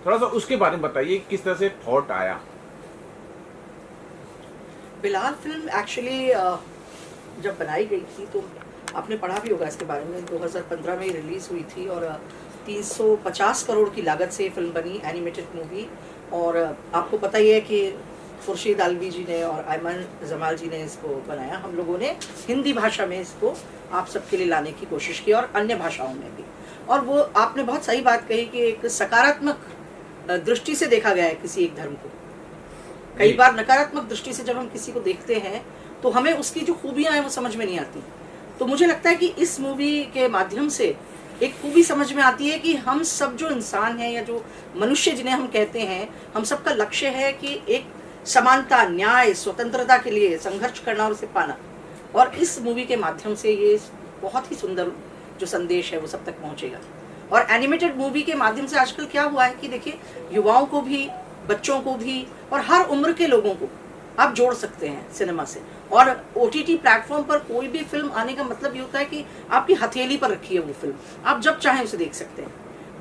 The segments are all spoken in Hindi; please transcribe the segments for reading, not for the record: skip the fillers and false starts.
थोड़ा सा उसके बारे में बताइए, किस तरह से थॉट आया? बिलाल फिल्म एक्चुअली जब बनाई गई थी तो आपने पढ़ा भी होगा इसके बारे में, 2015 में रिलीज़ हुई थी और 350 करोड़ की लागत से फिल्म बनी, एनिमेटेड मूवी। और आपको पता ही है कि खुर्शीद आलवी जी ने और अयमन जमाल जी ने इसको बनाया। हम लोगों ने हिंदी भाषा में इसको आप सबके लिए लाने की कोशिश की और अन्य भाषाओं में भी। और वो आपने बहुत सही बात कही कि एक सकारात्मक दृष्टि से देखा गया है किसी एक धर्म को। कई बार नकारात्मक दृष्टि से जब हम किसी को देखते हैं तो हमें उसकी जो खूबियां हैं वो समझ में नहीं आती। तो मुझे लगता है कि इस मूवी के माध्यम से एक खूबी समझ में आती है कि हम सब जो इंसान हैं या जो मनुष्य जिन्हें हम कहते हैं, हम सबका लक्ष्य है कि एक समानता, न्याय, स्वतंत्रता के लिए संघर्ष करना और उसे पाना। और इस मूवी के माध्यम से ये बहुत ही सुंदर जो संदेश है वो सब तक पहुंचेगा। और एनिमेटेड मूवी के माध्यम से आजकल क्या हुआ है कि देखिए, युवाओं को भी, बच्चों को भी और हर उम्र के लोगों को आप जोड़ सकते हैं सिनेमा से। और OTT प्लेटफॉर्म पर कोई भी फिल्म आने का मतलब ये होता है कि आपकी हथेली पर रखी है वो फिल्म, आप जब चाहें उसे देख सकते हैं।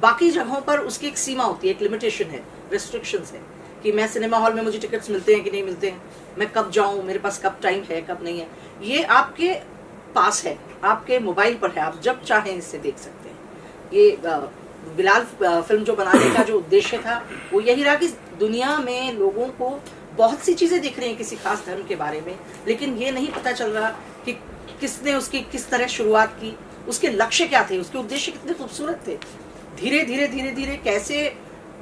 बाकी जगहों पर उसकी एक सीमा होती है, एक लिमिटेशन है, रेस्ट्रिक्शंस है कि मैं सिनेमा हॉल में मुझे टिकट्स मिलते हैं कि नहीं मिलते हैं, मैं कब जाऊं, मेरे पास कब टाइम है, कब नहीं है। ये आपके पास है, आपके मोबाइल पर है, आप जब चाहें इससे देख सकते हैं। ये बिलाल फिल्म जो बनाने का जो उद्देश्य था वो यही रहा कि दुनिया में लोगों को बहुत सी चीज़ें दिख रही हैं किसी खास धर्म के बारे में, लेकिन ये नहीं पता चल रहा कि किसने उसकी किस तरह शुरुआत की, उसके लक्ष्य क्या थे, उसके उद्देश्य कितने खूबसूरत थे। धीरे धीरे धीरे धीरे कैसे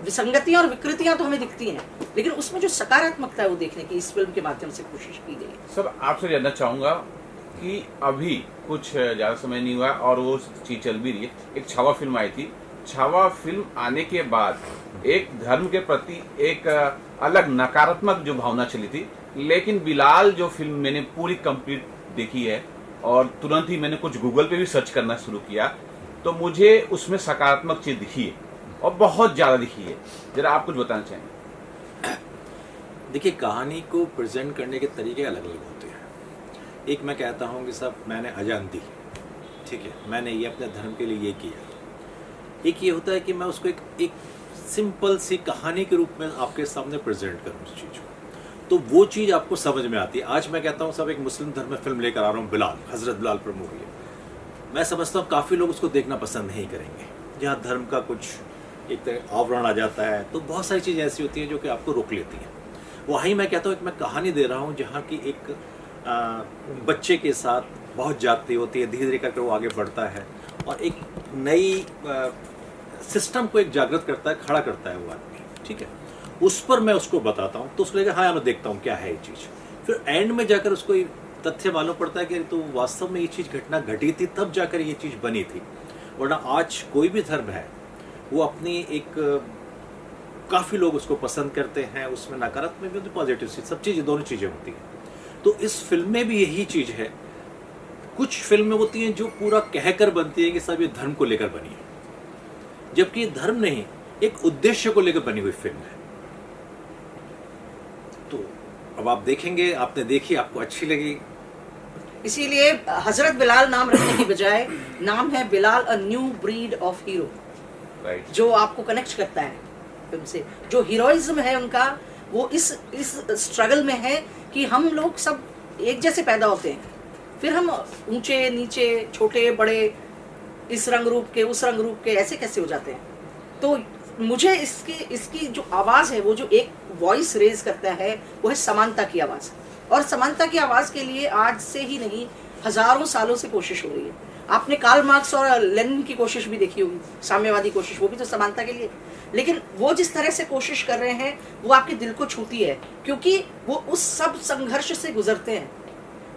विसंगतियां और विकृतियां तो हमें दिखती हैं, लेकिन उसमें जो सकारात्मकता है वो देखने की इस फिल्म के माध्यम से कोशिश की गई। सर, आपसे जानना चाहूँगा कि अभी कुछ ज़्यादा समय नहीं हुआ और वो चीज़ चल भी रही है, एक छावा फिल्म आई थी। छावा फिल्म आने के बाद एक धर्म के प्रति एक अलग नकारात्मक जो भावना चली थी, लेकिन बिलाल जो फिल्म मैंने पूरी कंप्लीट देखी है और तुरंत ही मैंने कुछ गूगल पे भी सर्च करना शुरू किया, तो मुझे उसमें सकारात्मक चीज़ दिखी है और बहुत ज़्यादा दिखी है। जरा आप कुछ बताना चाहेंगे? देखिए, कहानी को प्रेजेंट करने के तरीके अलग अलग होते हैं। एक मैं कहता हूँ कि सब मैंने अजान दी, ठीक है, मैंने ये अपने धर्म के लिए ये किया। एक ये होता है कि मैं उसको एक सिंपल सी कहानी के रूप में आपके सामने प्रेजेंट करूँ उस चीज़ को, तो वो चीज़ आपको समझ में आती है। आज मैं कहता हूँ सब एक मुस्लिम धर्म में फिल्म लेकर आ रहा हूँ, बिलाल, हज़रत बिलाल पर मूवी है। मैं समझता हूँ काफ़ी लोग उसको देखना पसंद नहीं करेंगे, जहाँ धर्म का कुछ एक तरह आवरण आ जाता है, तो बहुत सारी चीज़ें ऐसी होती हैं जो कि आपको रोक लेती हैं। वहीं मैं कहता हूँ कि मैं कहानी दे रहा हूँ जहाँ की एक बच्चे के साथ बहुत जाती होती है, धीरे धीरे करके वो आगे बढ़ता है और एक नई सिस्टम को एक जागृत करता है, खड़ा करता है वो आदमी, ठीक है। उस पर मैं उसको बताता हूँ तो उसको लगेगा हाँ मैं देखता हूँ क्या है ये चीज़। फिर एंड में जाकर उसको ये तथ्य मालूम पड़ता है कि तो वास्तव में ये चीज़ घटना घटी थी, तब जाकर ये चीज़ बनी थी। वरना आज कोई भी धर्म है वो अपनी एक काफ़ी लोग उसको पसंद करते हैं, उसमें नकारात्मक भी होती है, पॉजिटिव चीज़, सब चीज़ें, दोनों चीज़ें होती हैं। तो इस फिल्म में भी यही चीज़ है। कुछ फिल्में होती हैं जो पूरा कहकर बनती है कि सब ये धर्म को लेकर बनी है, जबकि धर्म नहीं, एक उद्देश्य को लेकर बनी हुई फिल्म है। तो अब आप देखेंगे, आपने देखी, आपको अच्छी लगी, इसीलिए हजरत बिलाल नाम रखने की बजाय नाम है Bilal, a new breed of hero. Right. जो आपको कनेक्ट करता है फिल्म से। जो हीरोइज्म है उनका, वो इस स्ट्रगल में है कि हम लोग सब एक जैसे पैदा होते हैं, फिर हम ऊंचे नीचे छोटे बड़े, इस रंग रूप के उस रंग रूप के ऐसे कैसे हो जाते हैं। तो मुझे इसकी जो आवाज़ है, वो जो एक वॉइस रेज करता है, वो है समानता की आवाज़। और समानता की आवाज़ के लिए आज से ही नहीं, हजारों सालों से कोशिश हो रही है। आपने कार्ल मार्क्स और लेनिन की कोशिश भी देखी होगी, साम्यवादी कोशिश, वो भी तो समानता के लिए। लेकिन वो जिस तरह से कोशिश कर रहे हैं, वो आपके दिल को छूती है, क्योंकि वो उस सब संघर्ष से गुजरते हैं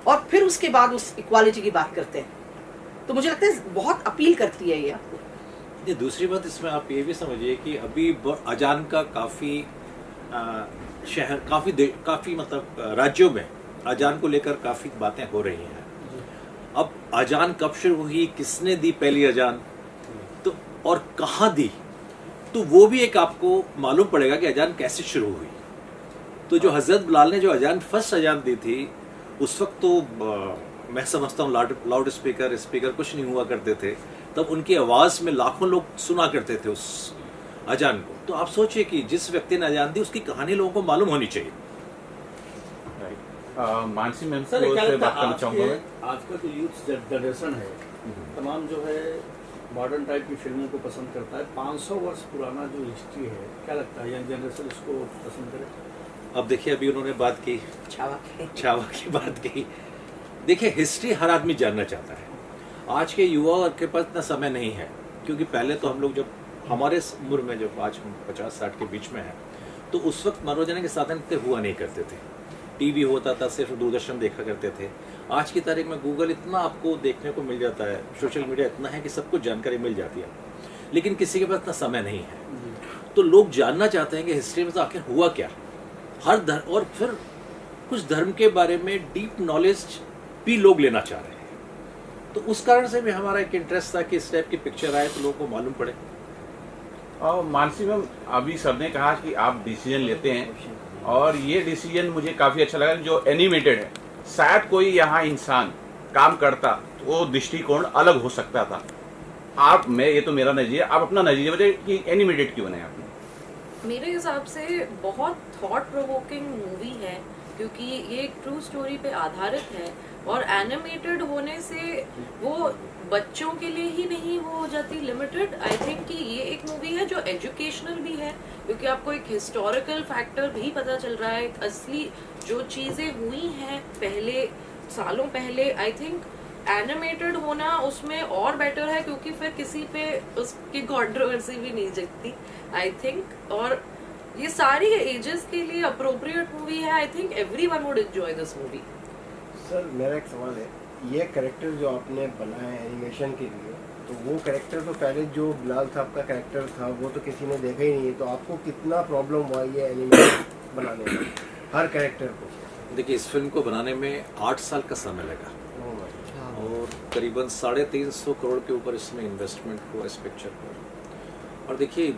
और फिर उसके बाद उस इक्वालिटी की बात करते हैं। तो मुझे लगता है बहुत अपील करती है ये आपको। ये दूसरी बात इसमें आप ये भी समझिए कि अभी अजान का काफ़ी शहर, काफ़ी मतलब राज्यों में अजान को लेकर काफ़ी बातें हो रही हैं। अब अजान कब शुरू हुई, किसने दी पहली अजान, तो और कहाँ दी, तो वो भी एक आपको मालूम पड़ेगा कि अजान कैसे शुरू हुई। तो जो हज़रत बिलाल ने जो अजान फर्स्ट अजान दी थी, उस वक्त तो मैं समझता हूँ लाउड स्पीकर कुछ नहीं हुआ करते थे, तब उनकी आवाज़ में लाखों लोग सुना करते थे उस अजान को। तो आप सोचिए कि जिस व्यक्ति ने अजान दी, उसकी कहानी लोगों को मालूम होनी चाहिए। मानसी मैम सर, क्या से लगता बात है करना चाहूँगा मैं। आज का जो यूथ जनरेशन है, तमाम जो है मॉडर्न टाइप की फिल्मों को पसंद करता है। 500 वर्ष पुराना जो हिस्ट्री है, क्या लगता है यंग जनरेशन इसको पसंद करे? अब देखिए, अभी उन्होंने बात की छावा की बात की। देखिए, हिस्ट्री हर आदमी जानना चाहता है। आज के युवा के पास इतना समय नहीं है, क्योंकि पहले तो हम लोग जब हमारे उम्र में, जब आज हम 50-60 के बीच में हैं, तो उस वक्त मनोरंजन के साधन इतने हुआ नहीं करते थे। टीवी होता था, सिर्फ दूरदर्शन देखा करते थे। आज की तारीख में गूगल इतना आपको देखने को मिल जाता है, सोशल मीडिया इतना है कि सब कुछ जानकारी मिल जाती है, लेकिन किसी के पास इतना समय नहीं है। तो लोग जानना चाहते हैं कि हिस्ट्री में तो आखिर हुआ क्या, हर धर्म, और फिर कुछ धर्म के बारे में डीप नॉलेज भी लोग लेना चाह रहे हैं। तो उस कारण से भी हमारा एक इंटरेस्ट था कि इस टाइप की पिक्चर आए तो लोगों को मालूम पड़े। और मानसी मैम, अभी सर ने कहा कि आप डिसीजन लेते हैं, और ये डिसीजन मुझे काफ़ी अच्छा लगा जो एनिमेटेड है। शायद कोई यहाँ इंसान काम करता तो वो दृष्टिकोण अलग हो सकता था। ये तो मेरा नजरिया, आप अपना नजरिया बताइए कि एनिमेटेड क्यों बनाया आपने। मेरे हिसाब से बहुत थॉट प्रोवोकिंग मूवी है, क्योंकि ये एक ट्रू स्टोरी पे आधारित है, और एनिमेटेड होने से वो बच्चों के लिए ही नहीं वो हो जाती लिमिटेड। आई थिंक कि ये एक मूवी है जो एजुकेशनल भी है, क्योंकि आपको एक हिस्टोरिकल फैक्टर भी पता चल रहा है, असली जो चीज़ें हुई हैं पहले सालों पहले। आई थिंक एनिमेटेड होना उसमें और बेटर है, क्योंकि फिर किसी पे उसकी कंट्रोवर्सी भी नहीं जगती आई थिंक। और ये सारी एजेस के लिए अप्रोप्रिएट मूवी है। I think everyone would enjoy this movie. Sir, मेरा एक सवाल है, ये कैरेक्टर जो आपने बनाया है एनिमेशन के लिए, तो वो कैरेक्टर तो पहले जो बिलाल साहब का कैरेक्टर था वो तो किसी ने देखा ही नहीं है, तो आपको कितना प्रॉब्लम हुआ ये एनिमेशन बनाने में हर कैरेक्टर को? देखिए, इस फिल्म को बनाने में 8 साल का समय लगा, और करीबन 350 करोड़ के ऊपर इसमें इन्वेस्टमेंट हुआ इस पिक्चर पर। और देखिए,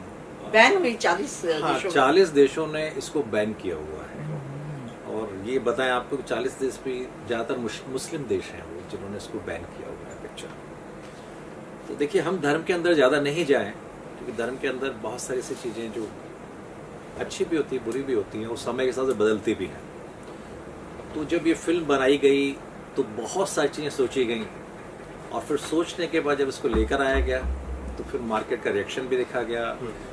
बैन हुई 40 देशों ने इसको बैन किया हुआ है। और ये बताएं आपको कि 40 देश भी ज़्यादातर मुस्लिम देश हैं वो जिन्होंने इसको बैन किया हुआ है पिक्चर। तो देखिए, हम धर्म के अंदर ज़्यादा नहीं जाएं, क्योंकि धर्म के अंदर बहुत सारी ऐसी चीज़ें जो अच्छी भी होती हैं, बुरी भी होती हैं, और समय के साथ बदलती भी हैं। तो जब ये फिल्म बनाई गई तो बहुत सारी चीज़ें सोची गई, और फिर सोचने के बाद जब इसको लेकर आया गया तो फिर मार्केट का रिएक्शन भी देखा गया।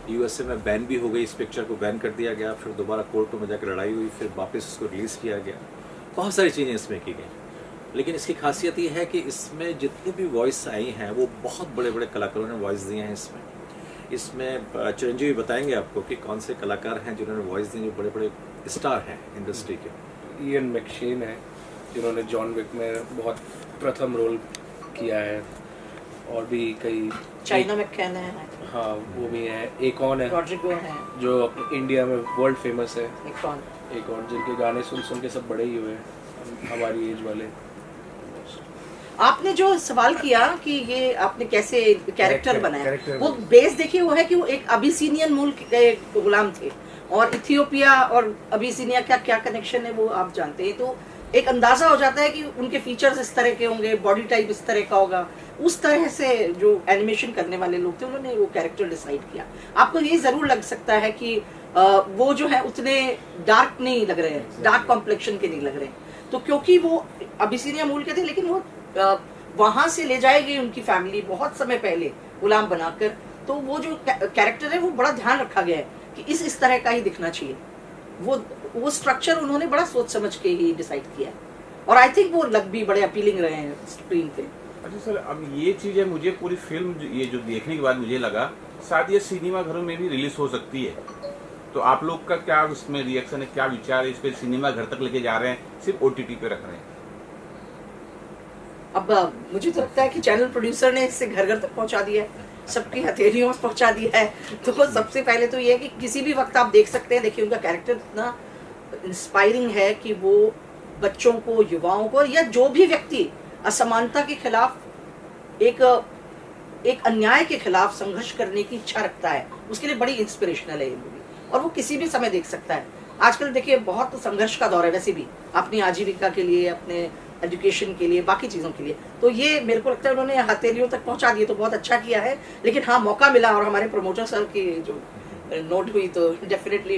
यूएसए में बैन भी हो गई, इस पिक्चर को बैन कर दिया गया, फिर दोबारा कोर्टों में जाकर लड़ाई हुई, फिर वापस इसको रिलीज़ किया गया। बहुत सारी चीज़ें इसमें की गई, लेकिन इसकी खासियत ये है कि इसमें जितनी भी वॉइस आई हैं वो बहुत बड़े बड़े कलाकारों ने वॉइस दिए हैं इसमें चिरंजीवी बताएंगे आपको कि कौन से कलाकार हैं जिन्होंने वॉइस दी, जो बड़े बड़े स्टार हैं इंडस्ट्री के। इयन मैकशेन है, जिन्होंने जॉन विक में बहुत प्रथम रोल किया है, और भी कई चाइना में कहना है, हाँ वो भी है। एक और है रॉड्रिगो है, जो अपने इंडिया में वर्ल्ड फेमस है। एक और जिनके गाने सुन सुन के सब बड़े ही हुए हैं हमारी एज वाले। आपने जो सवाल किया कि ये आपने कैसे कैरेक्टर बनाया, कैरेक्टर वो बेस देखिए वो है कि वो एक अबिसिनियन मूल के गुलाम थे, और इथियोपिया और अबिसिनिया का क्या कनेक्शन है वो आप जानते हैं। तो एक अंदाजा हो जाता है कि उनके फीचर्स इस तरह के होंगे, बॉडी टाइप इस तरह का होगा। उस तरह से जो एनिमेशन करने वाले लोग थे उन्होंने वो कैरेक्टर डिसाइड किया। आपको ये जरूर लग सकता है कि वो जो है उतने डार्क नहीं लग रहे हैं, डार्क कॉम्प्लेक्शन के नहीं लग रहे हैं, तो क्योंकि वो अबिसीनिया मूल के थे, लेकिन वो वहां से ले जाए गई उनकी फैमिली बहुत समय पहले गुलाम बनाकर। तो वो जो कैरेक्टर है वो बड़ा ध्यान रखा गया है कि इस तरह का ही दिखना चाहिए। वो स्ट्रक्चर उन्होंने बड़ा सोच समझ के ही डिसाइड किया है, और आई थिंक वो लग भी बड़े अपीलिंग रहे हैं स्क्रीन पे। अच्छा सर, अब ये चीज़ है, मुझे पूरी फिल्म ये जो देखने के बाद मुझे लगा शायद ये सिनेमा घरों में भी रिलीज हो सकती है। तो आप लोग का क्या उसमें रिएक्शन है, क्या विचार है? इस पे सिनेमा घर तक लेके जा रहे हैं, सिर्फ OTT पे रख रहे हैं? अब मुझे तो लगता है कि चैनल प्रोड्यूसर ने इससे घर घर तक पहुंचा दिया है, सबकी हथेलियों में पहुंचा दिया है। तो सबसे पहले तो ये है कि किसी भी वक्त आप देख सकते हैं। देखिए उनका कैरेक्टर इतना इंस्पायरिंग है कि वो बच्चों को, युवाओं को, या जो भी व्यक्ति असमानता के खिलाफ, एक अन्याय के खिलाफ संघर्ष करने की इच्छा रखता है, उसके लिए बड़ी इंस्पिरेशनल है ये मूवी, और वो किसी भी समय देख सकता है। आजकल देखिए बहुत संघर्ष का दौर है वैसे भी, अपनी आजीविका के लिए, अपने एजुकेशन के लिए, बाकी चीज़ों के लिए। तो ये मेरे को लगता है उन्होंने हथेलियों तक पहुंचा दिए, तो बहुत अच्छा किया है। लेकिन हाँ, मौका मिला और हमारे प्रमोटर सर की जो नोट हुई तो डेफिनेटली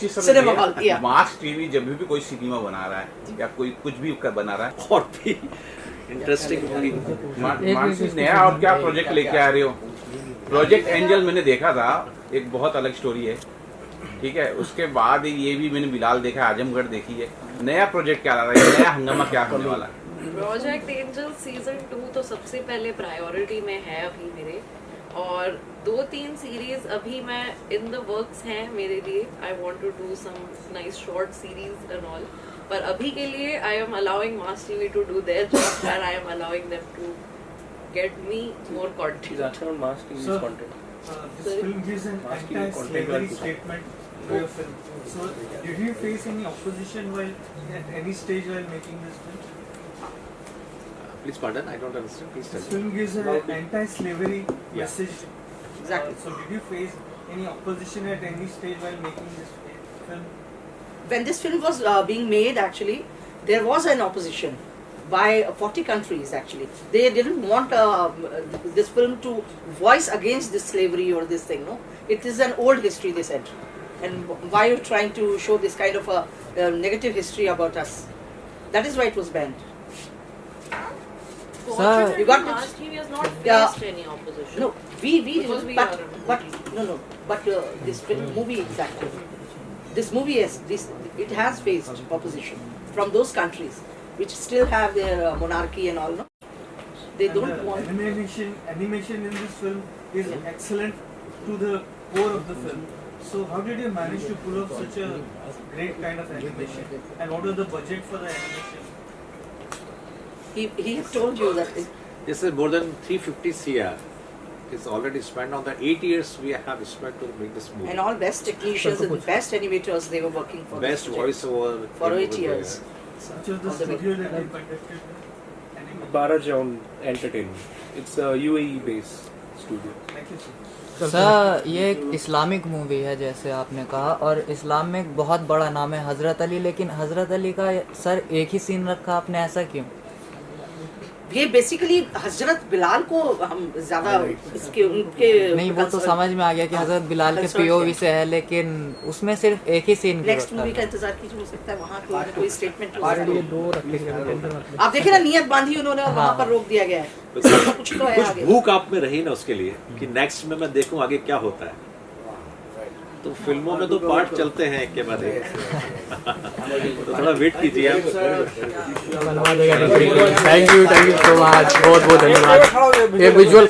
सिनेमा हॉल किया। मास टीवी जब भी कोई सिनेमा बना रहा है या कोई कुछ भी बना रहा है, और भी इंटरेस्टिंग मानसिक नया और क्या प्रोजेक्ट लेके आ रहे हो? प्रोजेक्ट एंजल मैंने देखा था, एक बहुत अलग स्टोरी है, ठीक है। उसके बाद ये भी मैंने बिलाल देखा, आजमगढ़ देखी है। नया प्रोजेक्ट क्या आ रहा है, नया हंगामा क्या होने वाला है? प्रोजेक्ट एंजल सीजन 2 तो सबसे पहले प्रायोरिटी में है अभी मेरे, और 2-3 सीरीज अभी मैं इन द वर्क्स हैं मेरे लिए। I want to do some nice short series and all, पर अभी के लिए I am allowing mass TV to do their job and I am allowing them to get me more content. Mass TV Sir, content. This film gives an anti-slavery statement to your film. So, did you face any opposition while at any stage while making this film? Please pardon, I don't understand. Please tell This me. film gives an anti-slavery message. Exactly. So, did you face any opposition at any stage while making this film? When this film was being made, actually, there was an opposition by 40 countries. Actually, they didn't want this film to voice against this slavery or this thing. No, it is an old history, they said, and why are you trying to show this kind of a negative history about us? That is why it was banned. Fortunately, you got it? Mass TV has not Yeah. faced any opposition. No, we Because we but, are- but this film movie exactly. This movie it has faced opposition from those countries which still have their monarchy and all. No, they And don't the want. animation in this film is excellent to the core of the film. So how did you manage to pull off such a great kind of animation? And what was the budget for the animation? He told you that. This is more than 350 CR. It's already spent on the 8 years we have spent to make this movie. And all best technicians and best animators, they were working for Best this project voiceover. for 8 years. Which was the All the way. studio that you conducted animation? Barajaun Entertainment. It's a UAE based studio. Thank you, sir. Sir ये एक इस्लामिक मूवी है जैसे आपने कहा, और इस्लाम में एक बहुत बड़ा नाम है हज़रत अली, लेकिन हज़रत अली का सर एक ही सीन रखा आपने, ऐसा क्यों? ये बेसिकली हजरत बिलाल को हम ज्यादा इसके उनके नहीं, वो तो समझ में आ गया कि हज़रत बिलाल के POV से है, लेकिन उसमें सिर्फ एक ही सीन क्यों नेक्स्ट रखा मूवी का है? इंतजार कीजिए, हो सकता है वहाँ कोई स्टेटमेंट ये 2 रखेंगे। आप देखे ना, नियत बांधी उन्होंने और वहाँ पर रोक दिया गया है। कुछ तो है कुछ आगे। भूख आप में रही ना उसके लिए कि नेक्स्ट में मैं देखूं आगे क्या होता है। तो फिल्मों में तो पार्ट चलते हैं एक के बाद एक। तो थोड़ा वेट कीजिए आप। थैंक यू सो मच, बहुत बहुत धन्यवाद। ये विजुअल